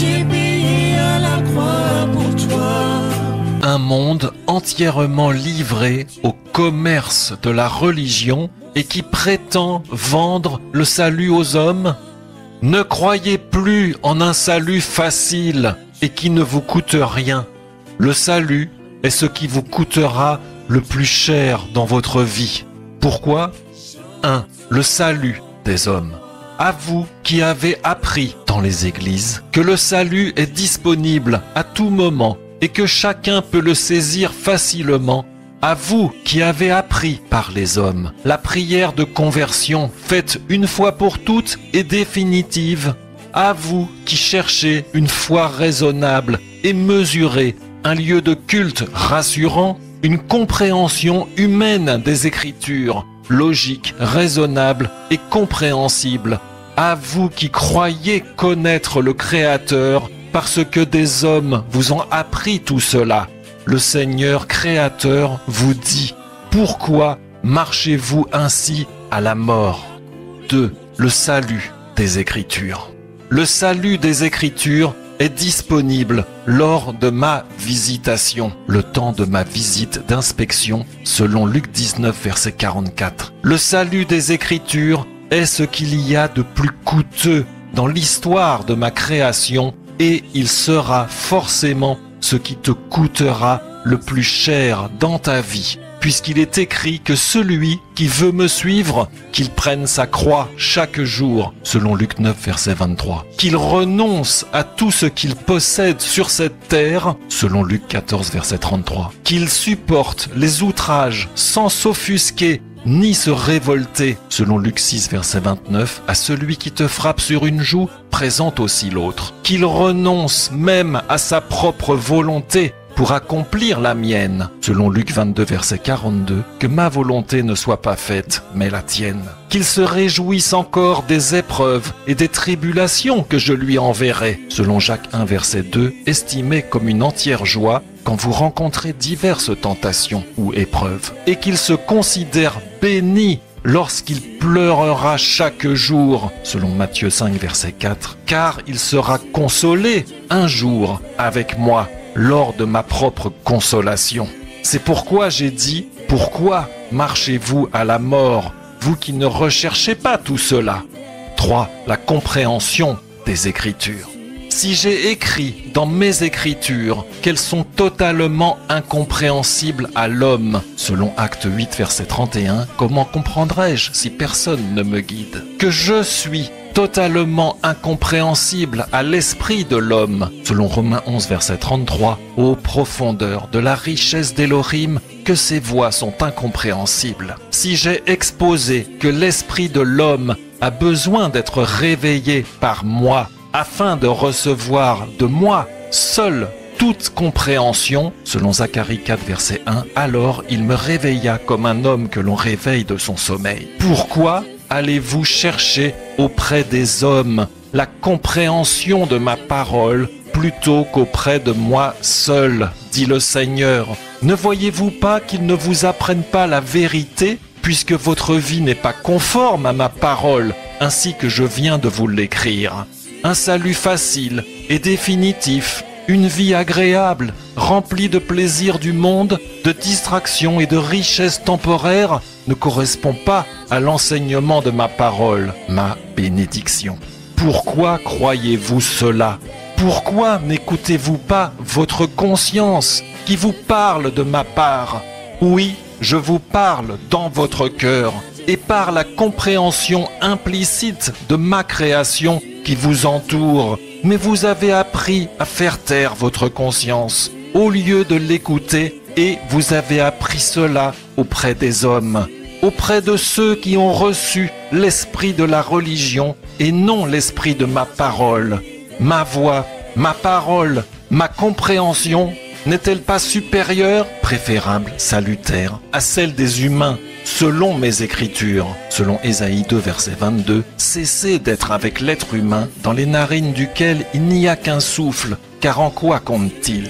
j'ai payé à la croix pour toi. Un monde entièrement livré au commerce de la religion et qui prétend vendre le salut aux hommes? Ne croyez plus en un salut facile et qui ne vous coûte rien. Le salut est ce qui vous coûtera le plus cher dans votre vie. Pourquoi? 1. Le salut des hommes. À vous qui avez appris dans les églises que le salut est disponible à tout moment et que chacun peut le saisir facilement, à vous qui avez appris par les hommes la prière de conversion faite une fois pour toutes et définitive, à vous qui cherchez une foi raisonnable et mesurée, un lieu de culte rassurant, une compréhension humaine des Écritures, logique, raisonnable et compréhensible, à vous qui croyez connaître le Créateur parce que des hommes vous ont appris tout cela, le Seigneur Créateur vous dit: pourquoi marchez-vous ainsi à la mort? 2. Le salut des Écritures. Le salut des Écritures est disponible lors de ma visitation, le temps de ma visite d'inspection, selon Luc 19, verset 44. Le salut des Écritures est ce qu'il y a de plus coûteux dans l'histoire de ma création et il sera forcément ce qui te coûtera le plus cher dans ta vie, puisqu'il est écrit que celui qui veut me suivre, qu'il prenne sa croix chaque jour, selon Luc 9, verset 23, qu'il renonce à tout ce qu'il possède sur cette terre, selon Luc 14, verset 33, qu'il supporte les outrages sans s'offusquer ni se révolter, selon Luc 6, verset 29, à celui qui te frappe sur une joue, présente aussi l'autre, qu'il renonce même à sa propre volonté pour accomplir la mienne, selon Luc 22, verset 42, que ma volonté ne soit pas faite, mais la tienne. Qu'il se réjouisse encore des épreuves et des tribulations que je lui enverrai, selon Jacques 1, verset 2, estimé comme une entière joie quand vous rencontrez diverses tentations ou épreuves, et qu'il se considère béni lorsqu'il pleurera chaque jour, selon Matthieu 5, verset 4, car il sera consolé un jour avec moi lors de ma propre consolation. C'est pourquoi j'ai dit: pourquoi marchez-vous à la mort, vous qui ne recherchez pas tout cela? 3. La compréhension des Écritures. Si j'ai écrit dans mes Écritures qu'elles sont totalement incompréhensibles à l'homme, selon Acte 8, verset 31, comment comprendrais-je si personne ne me guide? Que je suis totalement incompréhensible à l'esprit de l'homme, selon Romains 11, verset 33, aux profondeurs de la richesse d'Élohim, que ses voies sont incompréhensibles. Si j'ai exposé que l'esprit de l'homme a besoin d'être réveillé par moi, afin de recevoir de moi seul toute compréhension, selon Zacharie 4, verset 1, alors il me réveilla comme un homme que l'on réveille de son sommeil. Pourquoi allez-vous chercher auprès des hommes la compréhension de ma parole plutôt qu'auprès de moi seul, dit le Seigneur? Ne voyez-vous pas qu'ils ne vous apprennent pas la vérité, puisque votre vie n'est pas conforme à ma parole, ainsi que je viens de vous l'écrire? Un salut facile et définitif, une vie agréable, remplie de plaisirs du monde, de distractions et de richesses temporaires, ne correspond pas à l'enseignement de ma parole, ma bénédiction. Pourquoi croyez-vous cela? Pourquoi n'écoutez-vous pas votre conscience qui vous parle de ma part? Oui, je vous parle dans votre cœur et par la compréhension implicite de ma création qui vous entoure, mais vous avez appris à faire taire votre conscience au lieu de l'écouter et vous avez appris cela auprès des hommes, auprès de ceux qui ont reçu l'esprit de la religion et non l'esprit de ma parole. Ma voix, ma parole, ma compréhension n'est-elle pas supérieure, préférable, salutaire à celle des humains selon mes Écritures, selon Ésaïe 2, verset 22, cessez d'être avec l'être humain dans les narines duquel il n'y a qu'un souffle, car en quoi compte-t-il?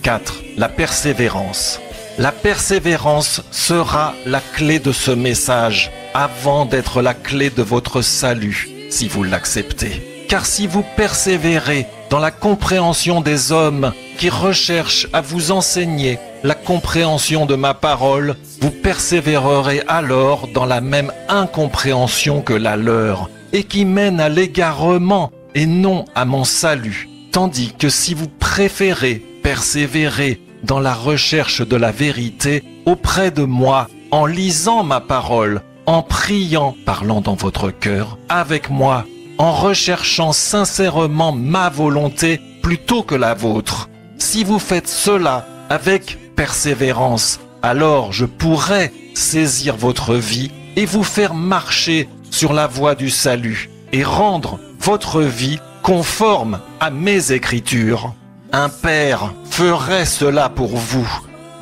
4. La persévérance. La persévérance sera la clé de ce message, avant d'être la clé de votre salut, si vous l'acceptez. Car si vous persévérez dans la compréhension des hommes qui recherchent à vous enseigner la compréhension de ma parole, vous persévérerez alors dans la même incompréhension que la leur, et qui mène à l'égarement et non à mon salut. Tandis que si vous préférez persévérer dans la recherche de la vérité auprès de moi, en lisant ma parole, en priant, parlant dans votre cœur, avec moi, en recherchant sincèrement ma volonté plutôt que la vôtre. Si vous faites cela avec persévérance, alors je pourrai saisir votre vie et vous faire marcher sur la voie du salut et rendre votre vie conforme à mes écritures. Un père ferait cela pour vous.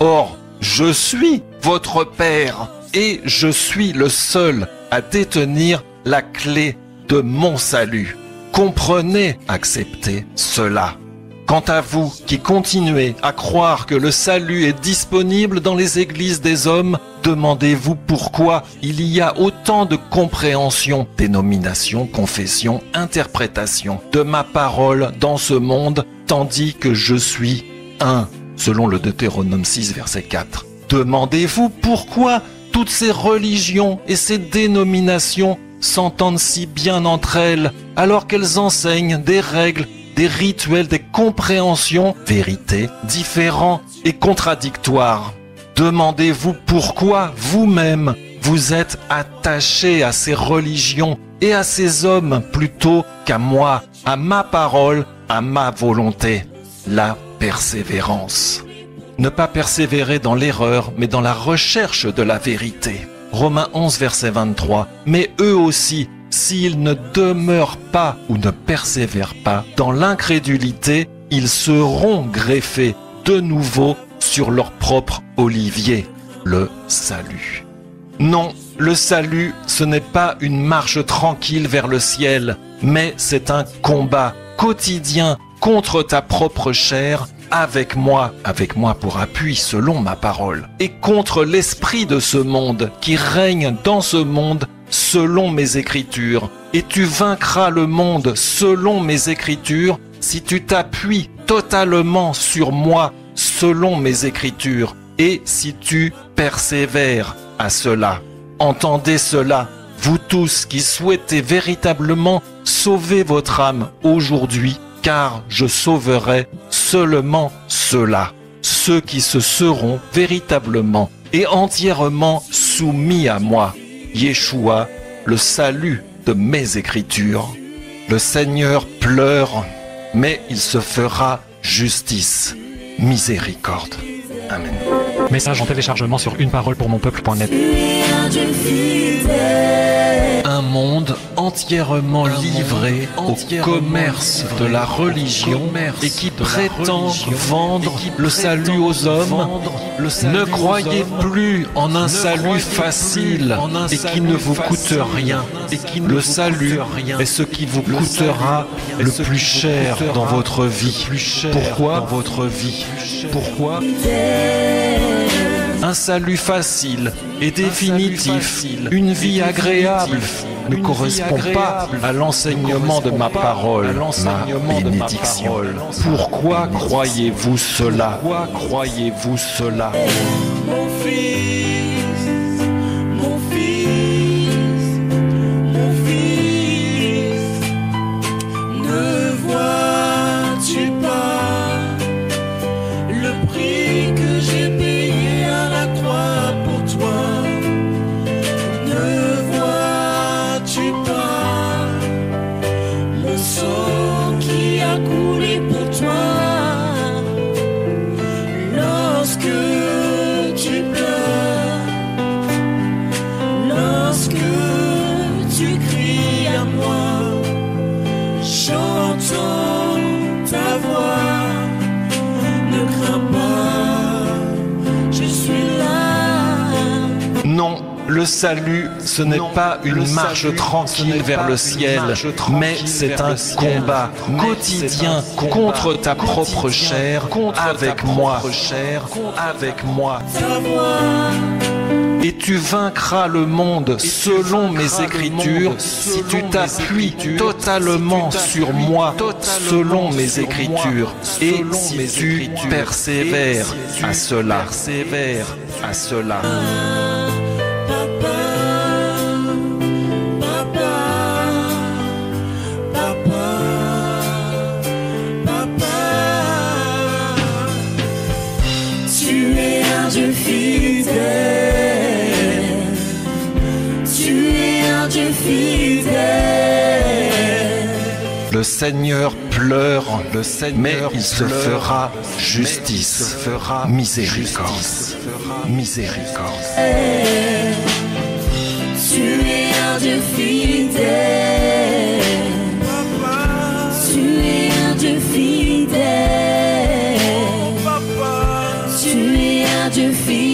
Or, je suis votre père et je suis le seul à détenir la clé de mon salut. Comprenez, acceptez cela. Quant à vous qui continuez à croire que le salut est disponible dans les églises des hommes, demandez-vous pourquoi il y a autant de compréhension, dénomination, confession, interprétation de ma parole dans ce monde, tandis que je suis un, selon le Deutéronome 6, verset 4. Demandez-vous pourquoi toutes ces religions et ces dénominations s'entendent si bien entre elles, alors qu'elles enseignent des règles, des rituels, des compréhensions, vérités, différents et contradictoires. Demandez-vous pourquoi vous-même vous êtes attachés à ces religions et à ces hommes plutôt qu'à moi, à ma parole, à ma volonté. La persévérance. Ne pas persévérer dans l'erreur, mais dans la recherche de la vérité. Romains 11, verset 23. Mais eux aussi, s'ils ne demeurent pas ou ne persévèrent pas dans l'incrédulité, ils seront greffés de nouveau sur leur propre olivier, le salut. Non, le salut, ce n'est pas une marche tranquille vers le ciel, mais c'est un combat quotidien contre ta propre chair, avec moi pour appui selon ma parole, et contre l'esprit de ce monde qui règne dans ce monde selon mes écritures. Et tu vaincras le monde selon mes écritures si tu t'appuies totalement sur moi selon mes écritures et si tu persévères à cela. Entendez cela, vous tous qui souhaitez véritablement sauver votre âme aujourd'hui, car je sauverai seulement ceux-là, ceux qui se seront véritablement et entièrement soumis à moi. Yeshua, le salut de mes écritures. Le Seigneur pleure, mais il se fera justice. Miséricorde. Amen. Message en téléchargement sur uneparolepourmonpeuple.net. Un monde entièrement livré au commerce de la religion et qui prétend vendre le salut aux hommes. Ne croyez plus en un salut facile et qui ne vous coûte rien. Le salut est ce qui vous coûtera le plus cher dans votre vie. Pourquoi? Pourquoi? Un salut facile et définitif, une vie agréable, ne correspond pas à l'enseignement de ma parole, ma bénédiction. Pourquoi croyez-vous cela? Mon fils, mon fils, mon fils, ne vois-tu pas le prix que j'ai payé à la croix pour toi? Ne vois-tu pas le sang qui a coulé pour toi? Lorsque tu pleures, lorsque tu cries à moi, j'entends ta voix. Ne crains pas, je suis là. Non, le salut, ce n'est pas une marche tranquille vers le ciel, mais c'est un combat quotidien contre ta propre chair, avec moi. Ta voix Et tu vaincras le monde selon mes écritures si tu t'appuies totalement sur moi selon mes écritures et si tu persévères à cela. Tu es un Dieu fidèle. Tu es un Dieu fidèle. Le Seigneur pleure, mais il se fera justice, miséricorde. Tu es un Dieu fidèle. Tu es un Dieu fidèle. Tu es un Dieu fidèle.